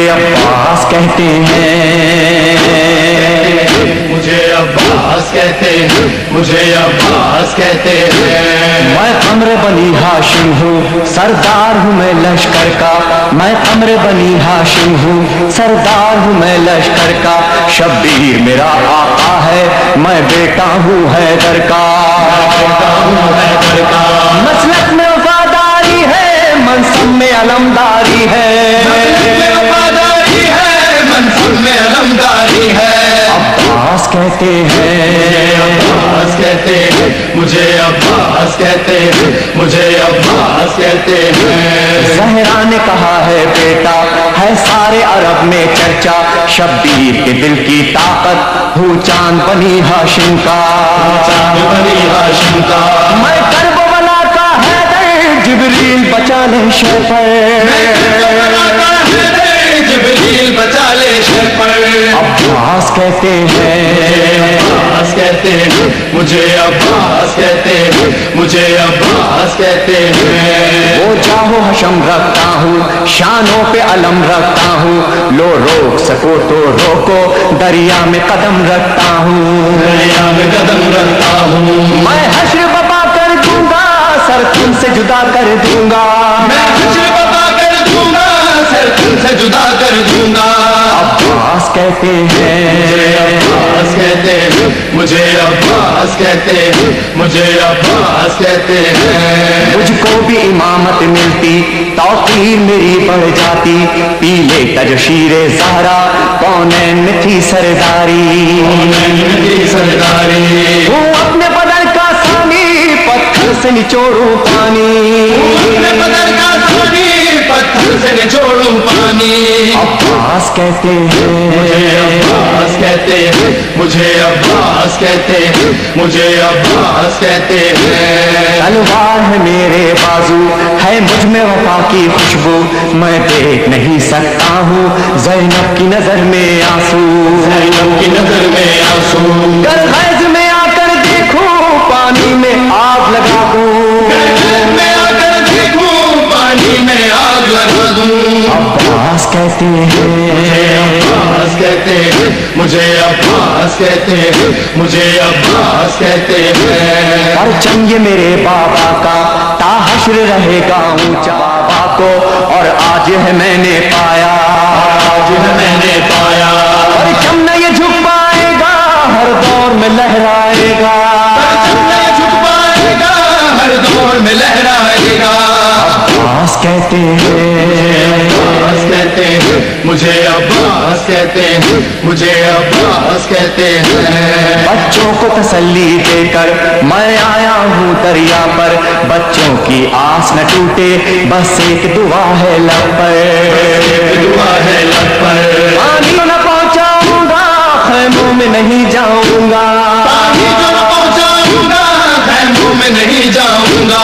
عباس کہتے ہیں، مجھے عباس کہتے ہیں، مجھے عباس کہتے ہیں۔ میں قمر بنی ہاشم ہوں، سردار ہوں میں لشکر کا، میں قمر بنی ہاشم ہوں، سردار ہوں میں لشکر کا، شبیر میرا آقا ہے، میں بیٹا ہوں حیدر کا، مسلک میں وفاداری ہے، منصب میں علمداری ہے، وفاداری ہے، منصب میں علمداری ہے۔ عباس کہتے ہیں، عباس کہتے ہیں، مجھے عباس کہتے ہیں، مجھے عباس کہتے ہیں۔ زہرا نے کہا ہے بیٹا ہے سارے عرب میں چرچا، شبیر کے دل کی طاقت ہوں چاند بنی ہاشم کا، چاند بنی ہاشم کا۔ میں کربلا کا حیدر، جبریل بچا لے شہ پر، جبریل بچا لے شہ پر۔ عباس کہتے ہیں، عباس کہتے ہیں، مجھے عباس کہتے ہیں، مجھے عباس کہتے ہیں۔ وہ چاہو حشم رکھتا ہوں، شانوں پہ علم رکھتا ہوں، لو روک سکو تو روکو، دریا میں قدم رکھتا ہوں، دریا میں قدم رکھتا ہوں۔ میں حشر بپا کر دوں گا، سر تم سے جدا کر دوں گا، میں حشر بپا کر دوں گا، سر تم سے جدا کر دوں گا۔ عباس کہتے ہیں، عباس کہتے ہیں، مجھے عباس کہتے ہیں، مجھے عباس کہتے ہیں۔ مجھ کو بھی امامت ملتی، توقیر میری بڑھ جاتی، پیلے تج شیر زہرا کونین میں تھی سرداری، میری سرداری۔ ہوں اپنے بدن کا سانی، پتھر سے نچوڑوں پانی، اپنے بدن کا سانی، پتھر سے نچوڑوں پانی۔ عباس کہتے مجھے ہیں، عباس کہتے ہیں، مجھے عباس کہتے ہیں، مجھے عباس کہتے ہیں۔ تلوار ہے میرے بازو، ہے مجھ میں وفا کی خوشبو، میں دیکھ نہیں سکتا ہوں زینب کی نظر میں آنسو، زینب کی نظر میں آنسو۔ گر غیظ میں آ کر دیکھوں، پانی میں آگ لگا دوں، میں آ کر دیکھوں، پانی میں آگ لگا دوں۔ عباس کہتے ہیں، عباس کہتے ہیں، مجھے عباس کہتے ہیں، مجھے عباس کہتے ہیں۔ پرچم یہ میرے بابا کا تا حشر رہے گا اونچا، بابا کو اور آج ہے میں نے پایا، آج میں نے پایا۔ پرچم نہ یہ جھک پائے گا، ہر دور میں لہرائے گا، نہ جھک پائے گا، ہر دور میں لہرائے گا۔ عباس کہتے ہیں، عباس کہتے ہیں، مجھے عباس کہتے ہیں، مجھے عباس کہتے ہیں۔ بچوں کو تسلی دے کر میں آیا ہوں دریا پر، بچوں کی آس نہ ٹوٹے، بس ایک دعا ہے لب پر، دعا ہے لب پر۔ پانی نہ پہنچاؤں گا، خیموں میں نہیں جاؤں گا، پانی جو نہ پہنچاؤں گا، خیموں میں نہیں جاؤں گا۔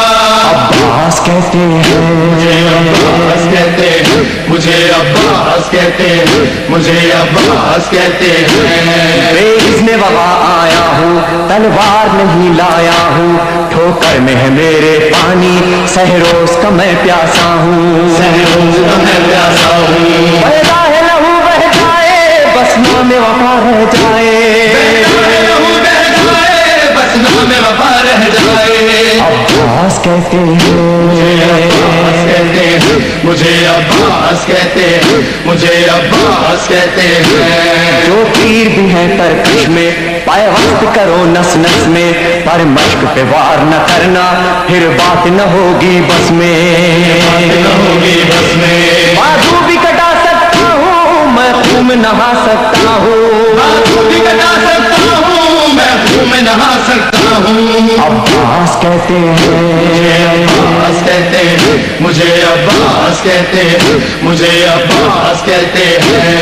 عباس کہتے مجھے ہیں، عباس کہتے ہیں، مجھے عباس کہتے ہیں، مجھے عباس کہتے ہیں۔ بے اذن وفا آیا ہوں، تلوار نہیں لایا ہوں، ٹھوکر میں ہے میرے پانی، سہروز کا میں پیاسا ہوں، سہروز کا میں پیاسا ہوں۔ پیدا ہے لہو بہ جائے، بس نام وفا رہ جائے، لہو بہ جائے، بس نام وفا رہ جائے۔ عباس کہتے عباس ہیں، کہتے ہیں، مجھے عباس کہتے ہیں، مجھے عباس کہتے ہیں۔ جو پیر بھی ہیں ترکش میں، پیوست کرو نس نس میں، پر مشق پہ وار نہ کرنا، پھر بات نہ ہوگی بس میں، نہ ہوگی بس میں۔ بازو بھی کٹا سکتا ہوں، میں خون میں نہا سکتا ہوں، بازو بھی کٹا سکتا ہوں، میں خون میں نہا سکتا ہوں۔ عباس کہتے ہیں، عباس کہتے ہیں، مجھے عباس کہتے ہیں، مجھے عباس کہتے ہیں۔